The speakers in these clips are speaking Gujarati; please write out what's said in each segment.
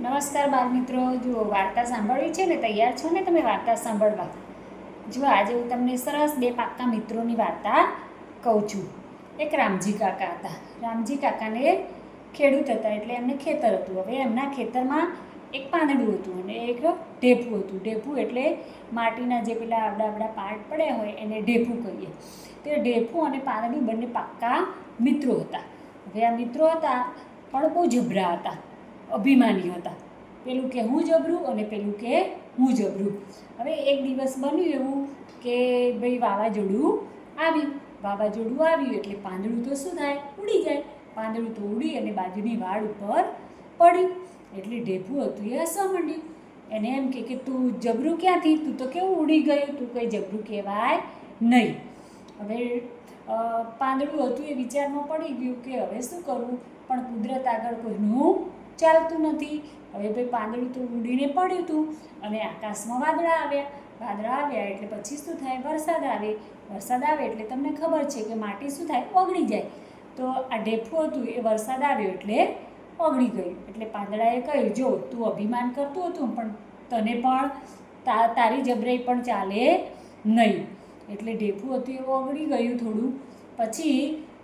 નમસ્કાર બાળ મિત્રો, જુઓ વાર્તા સાંભળવી છે ને? તૈયાર છો ને તમે વાર્તા સાંભળવા? જો આજે હું તમને સરસ બે પાક્કા મિત્રોની વાર્તા કહું છું. એક રામજી કાકા હતા. રામજી કાકાને ખેડૂત હતા, એટલે એમને ખેતર હતું. હવે એમના ખેતરમાં એક પાંદડું હતું અને એક ઢેફું હતું. ઢેફું એટલે માટીના જે પેલા આવડા પાર્ટ પડ્યા હોય એને ઢેફું કહીએ. તે ઢેફું અને પાંદડું બંને પાક્કા મિત્રો હતા. હવે આ મિત્રો હતા પણ બહુ જબરા હતા, અભિમાની હતા. પેલું કે હું જબરું અને પેલું કે હું જબરું. હવે એક દિવસ બન્યું એવું કે ભાઈ વાવાઝોડું આવ્યું એટલે પાંદડું તો શું થાય, ઉડી જાય. પાંદડું તો ઉડી અને બાજુની વાડ ઉપર પડ્યું. એટલે ઢેફું હતું એ હસવા માંડ્યું. એને એમ કે તું જબરું ક્યાંથી, તું તો કેવું ઉડી ગયું, તું કંઈ જબરું કહેવાય નહીં. હવે પાંદડું હતું એ વિચારમાં પડી ગયું કે હવે શું કરવું, પણ કુદરત આગળ કોઈનું ચાલતું નથી. હવે ભાઈ પાંદડું તો ઉડીને પડ્યું હતું અને આકાશમાં વાદળા આવ્યા એટલે પછી શું થાય, વરસાદ આવે એટલે તમને ખબર છે કે માટી શું થાય, ઓગળી જાય. તો આ ઢેફું હતું એ વરસાદ આવ્યો એટલે ઓગળી ગયું. એટલે પાંદડાએ કહ્યું, જો તું અભિમાન કરતું હતું પણ તને પણ તારી જબરાઈ પણ ચાલે નહીં. એટલે ઢેફું હતું એ ઓગળી ગયું થોડું. પછી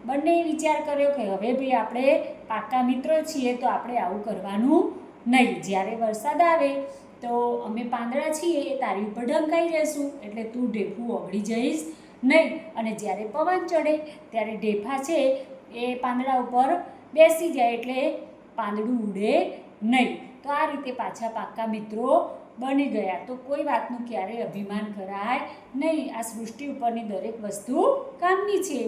બંને વિચાર કર્યો કે હવે ભાઈ આપણે પાક્કા મિત્રો છીએ તો આપણે આવું કરવાનું નહીં. જ્યારે વરસાદ આવે તો અમે પાંદડા છીએ એ તારી ઉપર ઢંકાઈ જઈશું, એટલે તું ઢેફું ઓગળી જઈશ નહીં. અને જ્યારે પવન ચડે ત્યારે ઢેફા છે એ પાંદડા ઉપર બેસી જાય એટલે પાંદડું ઉડે નહીં. તો આ રીતે પાછા પાક્કા મિત્રો બની ગયા. તો કોઈ વાતનું ક્યારેય અભિમાન કરાય નહીં. આ સૃષ્ટિ ઉપરની દરેક વસ્તુ કામની છે.